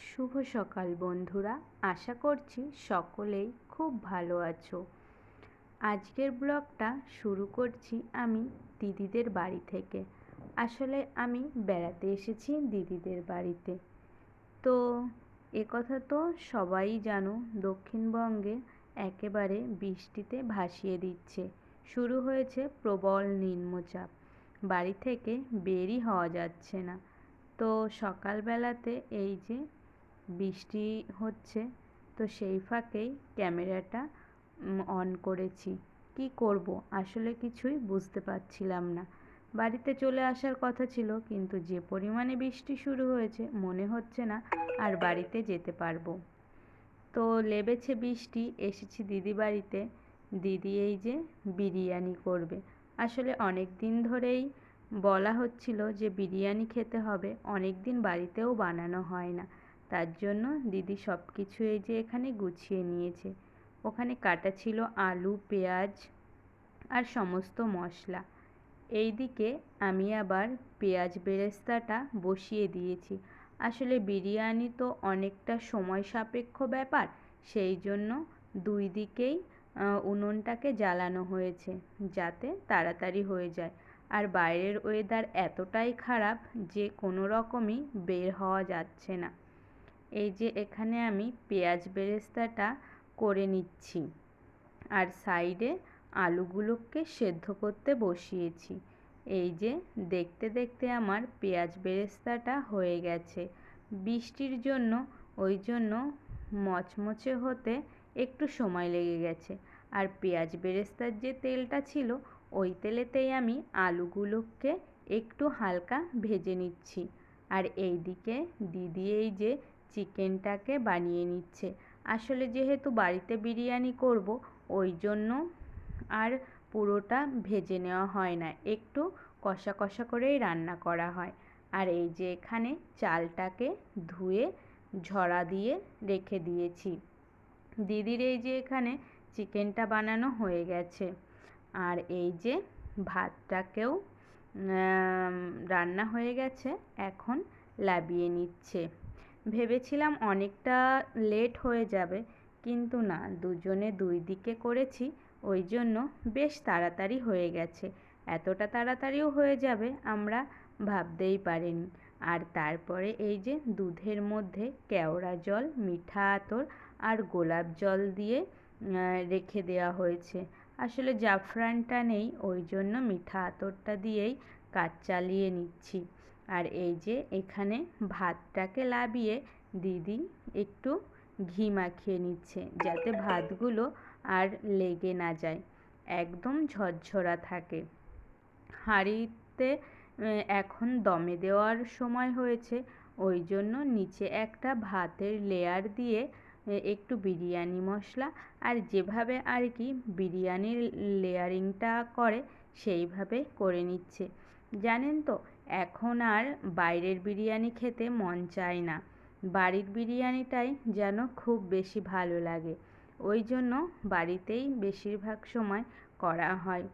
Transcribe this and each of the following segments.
শুভ সকাল বন্ধুরা। আশা করছি সকলেই খুব ভালো আছো। আজকের ব্লগটা শুরু করছি আমি দিদিদের বাড়ি থেকে। আসলে আমি বেড়াতে এসেছি দিদিদের বাড়িতে। তো একথা তো সবাই জানো, দক্ষিণবঙ্গে একেবারে বৃষ্টিতে ভাসিয়ে দিচ্ছে। শুরু হয়েছে প্রবল নিম্নচাপ, বাড়ি থেকে বেরই হওয়া যাচ্ছে না। তো সকালবেলাতে এই যে বৃষ্টি হচ্ছে, তো সেই ফাঁকেই ক্যামেরাটা অন করেছি। কি করব আসলে কিছুই বুঝতে পারছিলাম না। বাড়িতে চলে আসার কথা ছিল, কিন্তু যে পরিমাণে বৃষ্টি শুরু হয়েছে মনে হচ্ছে না আর বাড়িতে যেতে পারবো। তো লেবেছে বৃষ্টি, এসেছি দিদি বাড়িতে। দিদি এই যে বিরিয়ানি করবে। আসলে অনেক দিন ধরেই বলা হচ্ছিল যে বিরিয়ানি খেতে হবে, অনেক দিন বাড়িতেও বানানো হয় না। তার জন্য দিদি সব কিছু এই যে এখানে গুছিয়ে নিয়েছে। ওখানে কাটা ছিল আলু, পেঁয়াজ আর সমস্ত মশলা। এইদিকে আমি আবার পেঁয়াজ বেরেস্তাটা বসিয়ে দিয়েছি। আসলে বিরিয়ানি তো অনেকটা সময় সাপেক্ষ ব্যাপার, সেই জন্য দুই দিকেই উনুনটাকে জ্বালানো হয়েছে যাতে তাড়াতাড়ি হয়ে যায়। আর বাইরের ওয়েদার এতটাই খারাপ যে কোনো রকমই বের হওয়া যাচ্ছে না। এই যে এখানে আমি পেঁয়াজ বেরেস্তাটা করে নিচ্ছি আর সাইডে আলুগুলোকে সেদ্ধ করতে বসিয়েছি। এই যে দেখতে দেখতে আমার পেঁয়াজ বেরেস্তাটা হয়ে গেছে। বৃষ্টির জন্য ওই জন্য মচমচে হতে একটু সময় লেগে গেছে। আর পেঁয়াজ বেরেস্তার যে তেলটা ছিল, ওই তেলেতেই আমি আলুগুলোকে একটু হালকা ভেজে নিচ্ছি। আর এইদিকে দিদি এই যে চিকেনটাকে বানিয়ে নিচ্ছে। আসলে যেহেতু বাড়িতে বিরিয়ানি করব, ওই জন্য আর পুরোটা ভেজে নেওয়া হয় না, একটু কষা কষা করেই রান্না করা হয়। আর এই যে এখানে চালটাকে ধুয়ে ঝরা দিয়ে রেখে দিয়েছি। দিদির এই যে এখানে চিকেনটা বানানো হয়ে গেছে। আর এই যে ভাতটাকেও রান্না হয়ে গেছে, এখন লাবিয়ে নিচ্ছে। ভেবেছিলাম অনেকটা লেট হয়ে যাবে, কিন্তু না, দুজনে দুই দিকে করেছি, ওই জন্য বেশ তাড়াতাড়ি হয়ে গেছে। এতটা তাড়াতাড়িও হয়ে যাবে আমরা ভাবতেই পারিনি। আর তারপরে এই যে দুধের মধ্যে কেওড়া জল, মিঠা আতর আর গোলাপ জল দিয়ে রেখে দেওয়া হয়েছে। আসলে জাফরানটা নেই, ওই জন্য মিঠা আতরটা দিয়েই কাজ চালিয়ে নিচ্ছি। আর এই যে এখানে ভাতটাকে লাবিয়ে দিদি একটু ঘি মাখিয়ে নিচ্ছে যাতে ভাতগুলো আর লেগে না যায়, একদম ঝরঝরা থাকে। হাঁড়িতে এখন দমে দেওয়ার সময় হয়েছে, ওই জন্য নিচে একটা ভাতের লেয়ার দিয়ে একটু বিরিয়ানি মশলা আর যেভাবে আর কি বিরিয়ানির লেয়ারিংটা করে সেইভাবে করে নিচ্ছে। জানেন তো, এখন আর বাইরের বিরিয়ানি খেতে মন চায় না, বাড়ির বিরিয়ানিটাই যেন খুব বেশি ভালো লাগে। ওই জন্য বাড়িতেই বেশিরভাগ সময় করা হয়।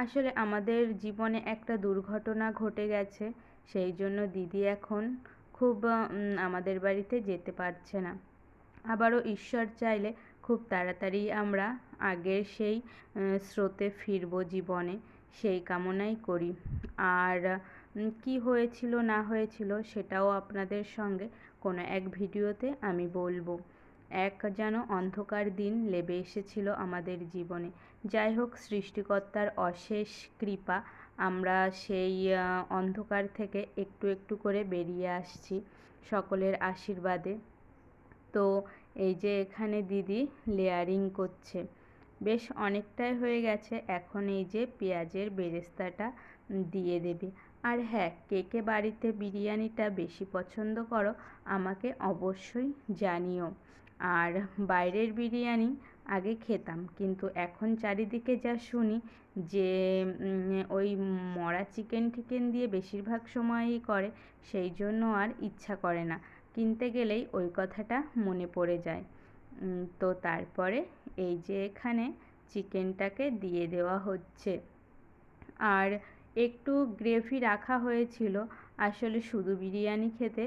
আসলে আমাদের জীবনে একটা দুর্ঘটনা ঘটে গেছে, সেই জন্য দিদি এখন খুব আমাদের বাড়িতে যেতে পারছে না। আবারও ঈশ্বর চাইলে খুব তাড়াতাড়ি আমরা আগের সেই স্রোতে ফিরব জীবনে, সেই কামনাই করি। আর কি হয়েছিল না হয়েছিল সেটাও আপনাদের সঙ্গে কোনো এক ভিডিওতে আমি বলবো। এক যেন অন্ধকার দিন নেমে এসেছিল আমাদের জীবনে। যাই হোক, সৃষ্টিকর্তার অশেষ কৃপা, আমরা সেই অন্ধকার থেকে একটু একটু করে বেরিয়ে আসছি সকলের আশীর্বাদে। তো এই যে এখানে দিদি লেয়ারিং করছে, বেশ অনেকটাই হয়ে গেছে। এখন এই যে পেঁয়াজের বেরেস্তাটা দিয়ে দেবে। আর হ্যাঁ, কে কে বাড়িতে বিরিয়ানিটা বেশি পছন্দ করো আমাকে অবশ্যই জানিও। আর বাইরের বিরিয়ানি আগে খেতাম, কিন্তু এখন চারিদিকে যা শুনি যে ওই মরা চিকেন টিকেন দিয়ে বেশিরভাগ সময়ই করে, সেই জন্য আর ইচ্ছা করে না, কিনতে গেলেই ওই কথাটা মনে পড়ে যায়। তো তারপরে এই যে এখানে চিকেনটাকে দিয়ে দেওয়া হচ্ছে। আর একটু গ্রেভি রাখা হয়েছিল, আসলে শুধু বিরিয়ানি খেতে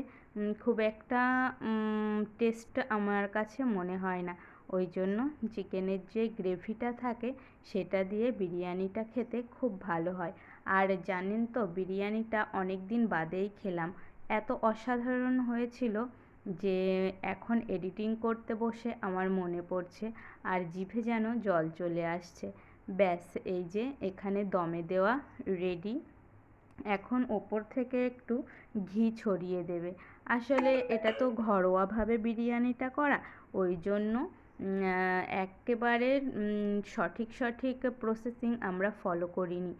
খুব একটা টেস্ট আমার কাছে মনে হয় না। ওই জন্য চিকেনের যে গ্রেভিটা থাকে সেটা দিয়ে বিরিয়ানিটা খেতে খুব ভালো হয়। আর জানেন তো, বিরিয়ানিটা অনেক দিন বাদেই খেলাম, এত অসাধারণ হয়েছিল যে এখন এডিটিং করতে বসে আমার মনে পড়ছে আর জিভে যেন জল চলে আসছে। ব্যাস, এই যে এখানে দমে দেওয়া রেডি। এখন ওপর থেকে একটু ঘি ছড়িয়ে দেবে। আসলে এটা তো ঘরোয়াভাবে বিরিয়ানিটা করা, ওই জন্য এক্কেবারে সঠিক সঠিক প্রসেসিং আমরা ফলো করিনি।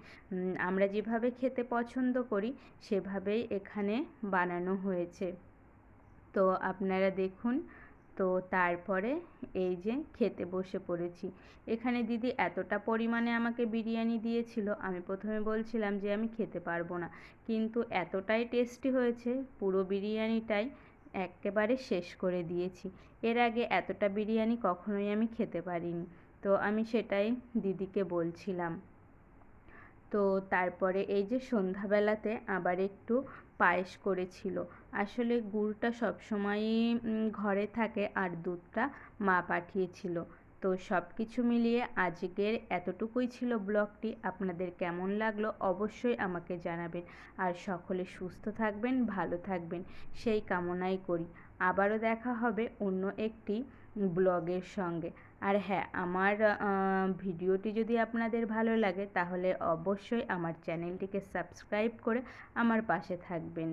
আমরা যেভাবে খেতে পছন্দ করি সেভাবেই এখানে বানানো হয়েছে। তো আপনারা দেখুন। তো তারপরে এই যে খেতে বসে পড়েছি। এখানে দিদি এতটা পরিমাণে আমাকে বিরিয়ানি দিয়েছিল, আমি প্রথমে বলছিলাম যে আমি খেতে পারবো না, কিন্তু এতটাই টেস্টি হয়েছে পুরো বিরিয়ানিটাই একেবারে শেষ করে দিয়েছি। এর আগে এতটা বিরিয়ানি কখনোই আমি খেতে পারিনি। তো আমি সেটাই দিদিকে বলছিলাম। তো তারপরে এই যে সন্ধ্যাবেলাতে আবার একটু পায়েস করেছিল। আসলে গুড়টা সবসময়ই ঘরে থাকে আর দুধটা মা পাঠিয়েছিল। তো সব কিছু মিলিয়ে আজকের এতটুকুই ছিল ব্লগটি। আপনাদের কেমন লাগলো অবশ্যই আমাকে জানাবেন। আর সকলে সুস্থ থাকবেন, ভালো থাকবেন সেই কামনাই করি। আবারও দেখা হবে অন্য একটি ব্লগের সঙ্গে। আর হ্যাঁ, আমার ভিডিওটি যদি আপনাদের ভালো লাগে তাহলে অবশ্যই আমার চ্যানেলটিকে সাবস্ক্রাইব করে আমার পাশে থাকবেন।